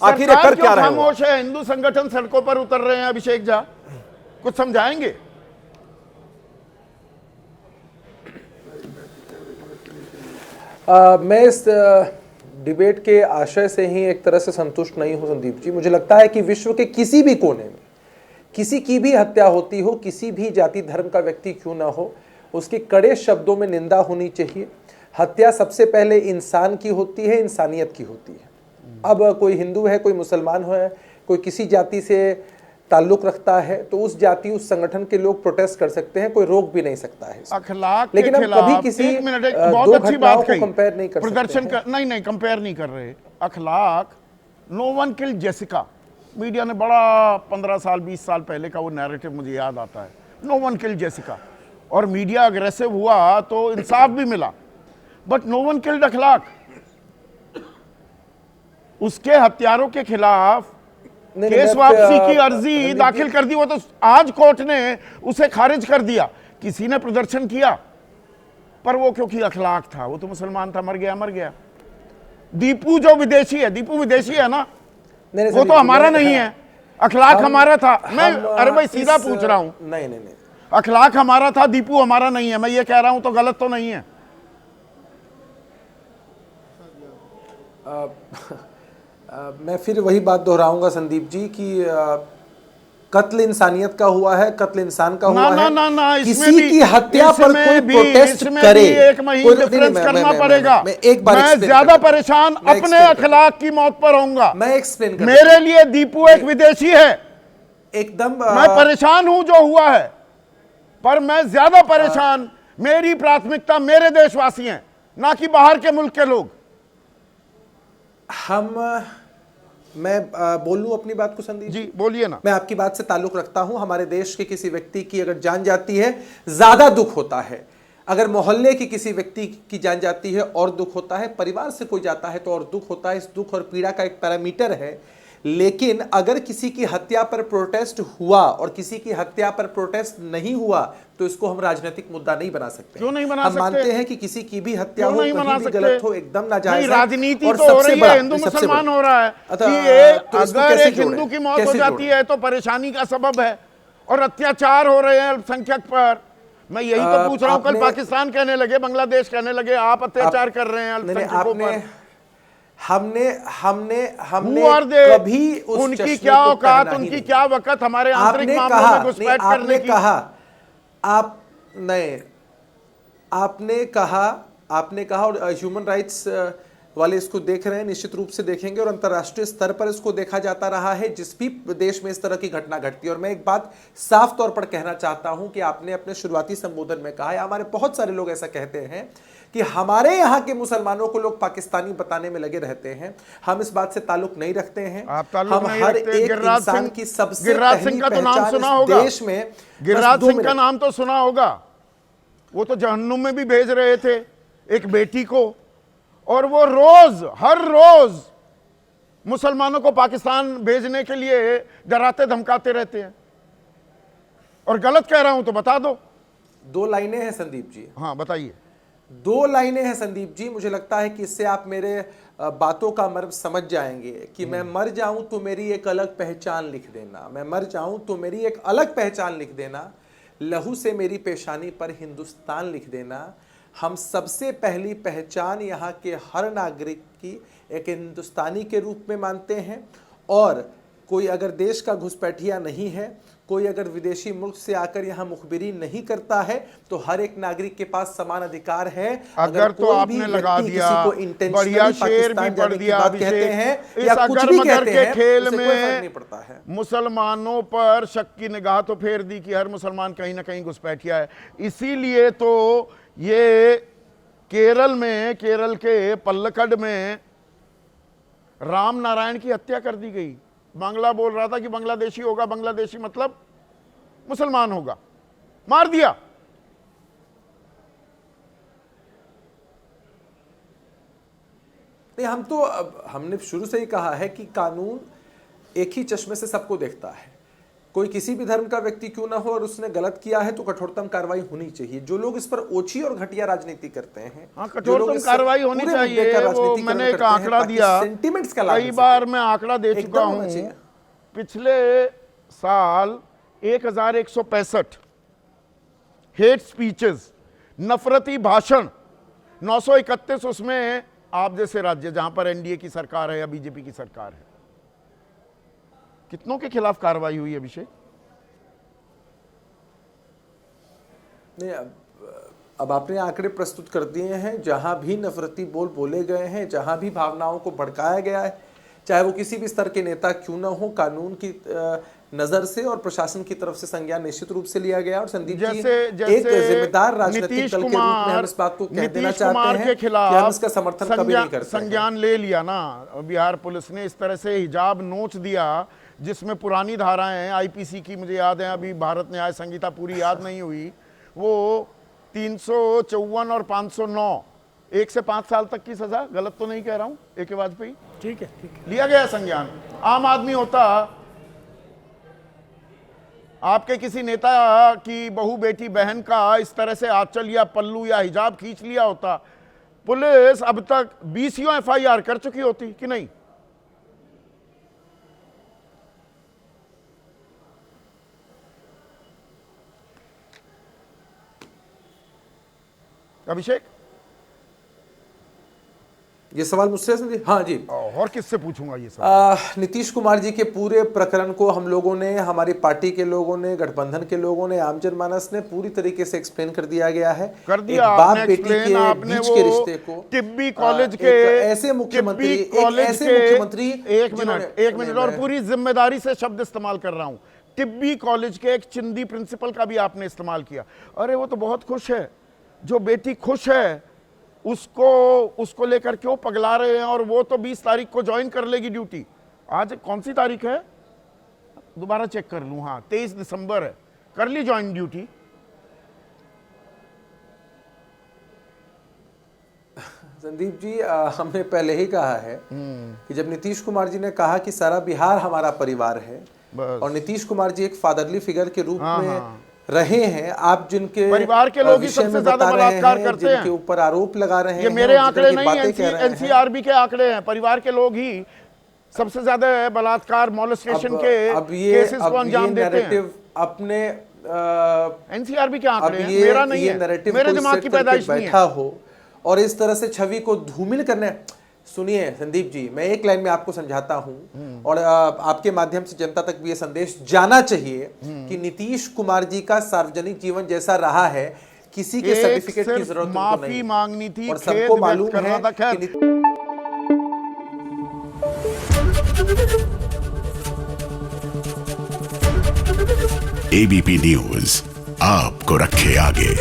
आखिर कर क्या रहे हो? खामोश है? हिंदू संगठन सड़कों पर उतर रहे हैं। अभिषेक झा कुछ समझाएंगे? मैं इस डिबेट के आशय से ही एक तरह से संतुष्ट नहीं हूं संदीप जी। मुझे लगता है कि विश्व के किसी भी कोने में किसी की भी हत्या होती हो, किसी भी जाति धर्म का व्यक्ति क्यों ना हो, उसकी कड़े शब्दों में निंदा होनी चाहिए। हत्या सबसे पहले इंसान की होती है, इंसानियत की होती है। अब कोई हिंदू है, कोई मुसलमान है, कोई किसी जाति से ताल्लुक रखता है तो उस जाति उस संगठन के लोग प्रोटेस्ट कर सकते हैं, कोई रोक भी नहीं सकता है। अखलाक लेकिन हम कभी किसी बहुत अच्छी बात कही, कंपेयर नहीं कर प्रदर्शन कर, नहीं कंपेयर नहीं कर रहे। Akhlaq, no one killed Jessica, media ने बड़ा 15 साल 20 साल पहले का वो नैरेटिव मुझे याद आता है, नो वन किल्ड जेसिका, और मीडिया अग्रेसिव हुआ तो इंसाफ भी मिला। बट नो वन किल्ड अखलाक, उसके हत्यारों के खिलाफ केस वापसी की अर्जी दाखिल कर दी, वो तो आज कोर्ट ने उसे खारिज कर दिया। किसी ने प्रदर्शन किया पर वो क्योंकि अखलाक था, वो तो मुसलमान था, मर गया मर गया। दीपू जो विदेशी है, दीपू विदेशी है ना, वो तो हमारा नहीं है, अखलाक हमारा था। मैं अरे भाई सीधा पूछ रहा हूं, नहीं, अखलाक हमारा था, दीपू हमारा नहीं है। मैं ये कह रहा हूं तो गलत तो नहीं है? मैं फिर वही बात दोहराऊंगा संदीप जी कि कत्ल इंसानियत का हुआ है, कत्ल इंसान का हुआ है। ना, किसी की हत्या पर कोई प्रोटेस्ट करे, एक महीने डिफरेंस करना पड़ेगा। मैं ज्यादा परेशान अपने अखलाक की मौत पर होऊंगा। मैं एक्सप्लेन कर, मेरे लिए दीपू एक विदेशी है, एकदम मैं परेशान हूं जो हुआ है, पर मैं ज्यादा परेशान, मेरी प्राथमिकता मेरे देशवासी हैं, ना कि बाहर के मुल्क के लोग। मैं बोल लूं अपनी बात को संदीप जी? बोलिए ना। मैं आपकी बात से ताल्लुक रखता हूं। हमारे देश के किसी व्यक्ति की अगर जान जाती है ज्यादा दुख होता है, अगर मोहल्ले की किसी व्यक्ति की जान जाती है और दुख होता है, परिवार से कोई जाता है तो और दुख होता है। इस दुख और पीड़ा का एक पैरामीटर है। लेकिन अगर किसी की हत्या पर प्रोटेस्ट हुआ और किसी की हत्या पर प्रोटेस्ट नहीं हुआ तो इसको हम राजनीतिक मुद्दा नहीं बना सकते। क्यों नहीं बना हम सकते? मानते हैं कि किसी की भी हत्या हो, नहीं कहीं भी गलत हो, एकदम नाजायज है। राजनीति तो हो रही है, हिंदू मुसलमान हो रहा है कि अगर एक हिंदू की मौत हो जाती है तो परेशानी का सबब है और अत्याचार हो रहे हैं अल्पसंख्यक पर। मैं यही तो पूछ रहा हूं। कल पाकिस्तान कहने लगे, बांग्लादेश कहने लगे आप अत्याचार कर रहे हैं अल्पसंख्यकों पर। हमने कभी उनकी क्या औकात, उनकी क्या वक़्त हमारे आंतरिक मामलों में घुसपैठ करने की? आपने कहा और ह्यूमन राइट्स वाले इसको देख रहे हैं, निश्चित रूप से देखेंगे और अंतर्राष्ट्रीय स्तर पर इसको देखा जाता रहा है जिस भी देश में इस तरह की घटना घटती है। और मैं एक बात साफ तौर पर कहना चाहता हूं कि आपने अपने शुरुआती संबोधन में कहा है, हमारे बहुत सारे लोग ऐसा कहते हैं कि हमारे यहाँ के मुसलमानों को लोग पाकिस्तानी बताने में लगे रहते हैं। हम इस बात से ताल्लुक नहीं रखते हैं। हम हर एक इंसान की सबसे पहली पहचान देश में, गिरिराज सिंह का नाम तो सुना होगा, वो तो जहन्नुम में भी भेज रहे थे एक बेटी को, और वो हर रोज मुसलमानों को पाकिस्तान भेजने के लिए डराते धमकाते रहते हैं। और गलत कह रहा हूं तो बता दो। 2 लाइनें हैं संदीप जी। हाँ बताइए। 2 लाइनें हैं संदीप जी। मुझे लगता है कि इससे आप मेरे बातों का मर्म समझ जाएंगे कि मैं मर जाऊं तो मेरी एक अलग पहचान लिख देना, मैं मर जाऊं तो मेरी एक अलग पहचान लिख देना, लहू से मेरी पेशानी पर हिंदुस्तान लिख देना। हम सबसे पहली पहचान यहाँ के हर नागरिक की एक हिंदुस्तानी के रूप में मानते हैं। और कोई अगर देश का घुसपैठिया नहीं है, कोई अगर विदेशी मुल्क से आकर यहाँ मुखबिरी नहीं करता है, तो हर एक नागरिक के पास समान अधिकार है। अगर तो आपने लगा दिया, बढ़िया शेर भी पढ़ दिया कहते हैं इस अगर मगर के खेल में पड़ता है। मुसलमानों पर शक की निगाह तो फेर दी कि हर मुसलमान कहीं ना कहीं घुसपैठिया है। इसीलिए तो ये केरल में, केरल के पल्लकड में राम नारायण की हत्या कर दी गई। बांग्ला बोल रहा था कि बांग्लादेशी होगा, बांग्लादेशी मतलब मुसलमान होगा, मार दिया। नहीं, हमने शुरू से ही कहा है कि कानून एक ही चश्मे से सबको देखता है। कोई किसी भी धर्म का व्यक्ति क्यों ना हो और उसने गलत किया है तो कठोरतम कार्रवाई होनी चाहिए। जो लोग इस पर ओछी और घटिया राजनीति करते हैं, हाँ, कठोरतम कार्रवाई होनी चाहिए। वो मैंने एक आंकड़ा दिया, सेंटिमेंट्स का कई बार मैं आंकड़ा दे चुका हूं, पिछले साल 1165 हेट स्पीचेस, नफरती भाषण 931, उसमें आप जैसे राज्य जहां पर एनडीए की सरकार है या बीजेपी की सरकार है, कितनों के खिलाफ कार्रवाई हुई अभिषेक? नहीं, अब आपने आंकड़े प्रस्तुत कर दिए हैं। जहां भी नफरती बोल बोले गए हैं, जहां भी भावनाओं को भड़काया गया है, चाहे वो किसी भी स्तर के नेता क्यों ना हो, कानून की नजर से और प्रशासन की तरफ से संज्ञान निश्चित रूप से लिया गया। और संदीप जी, एक जिम्मेदार राजनीतिक दल के रूप में हम इस बात को कह देना चाहते हैं कि हम इसका समर्थन कभी नहीं करते। संज्ञान ले लिया ना बिहार पुलिस ने, इस तरह से हिजाब नोच दिया जिसमें पुरानी धाराएं हैं आईपीसी की, मुझे याद है, अभी भारत न्याय संहिता पूरी याद नहीं हुई, वो 354 और 509, 1 से 5 साल तक की सजा, गलत तो नहीं कह रहा हूं, AK वाजपेयी, ठीक है, लिया गया संज्ञान। आम आदमी होता, आपके किसी नेता की बहू बेटी बहन का इस तरह से आंचल या पल्लू या हिजाब खींच लिया होता, पुलिस अब तक 20 FIR कर चुकी होती कि नहीं? अभिषेक, ये सवाल मुझसे संदीप? हाँ जी, और किससे पूछूंगा ये सवाल? नीतीश कुमार जी के पूरे प्रकरण को हम लोगों ने, हमारी पार्टी के लोगों ने, गठबंधन के लोगों ने, आम जनमानस ने पूरी तरीके से एक्सप्लेन कर दिया गया है। कर दिया बाप बेटी के बीच के रिश्ते को, टिब्बी कॉलेज के ऐसे मुख्यमंत्री, एक मिनट और पूरी जिम्मेदारी से शब्द इस्तेमाल कर रहा हूं, टिब्बी कॉलेज के एक चिंदी प्रिंसिपल का भी आपने इस्तेमाल किया। अरे वो तो बहुत खुश है, जो बेटी खुश है उसको लेकर क्यों पगला रहे हैं? और वो तो 20 तारीख को ज्वाइन कर लेगी ड्यूटी। आज कौन सी तारीख है, दोबारा चेक कर लूं, हाँ 23 दिसंबर है, कर ली ज्वाइन ड्यूटी। संदीप जी, हमने पहले ही कहा है कि जब नीतीश कुमार जी ने कहा कि सारा बिहार हमारा परिवार है, और नीतीश कुमार जी एक फादरली फिगर के रूप में रहे हैं, आप जिनके परिवार के लोग ही सबसे ज्यादा बलात्कार करते हैं, जिनके ऊपर आरोप लगा रहे हैं, ये मेरे आंकड़े नहीं, NCRB के आंकड़े हैं, परिवार के लोग ही सबसे ज्यादा बलात्कार, मोलेस्टेशन के केसेस को अंजाम देते हैं। अपने NCRB के आंकड़े हैं, मेरा नहीं है, मेरे दिमाग की पैदाइश नहीं है। हो और इस तरह से छवि को धूमिल करने, सुनिए संदीप जी, मैं एक लाइन में आपको समझाता हूं और आपके माध्यम से जनता तक भी ये संदेश जाना चाहिए कि नीतीश कुमार जी का सार्वजनिक जीवन जैसा रहा है, किसी के सर्टिफिकेट की जरूरत माफी मांगनी थी, और सबको मालूम है कि ABP न्यूज आपको रखे आगे।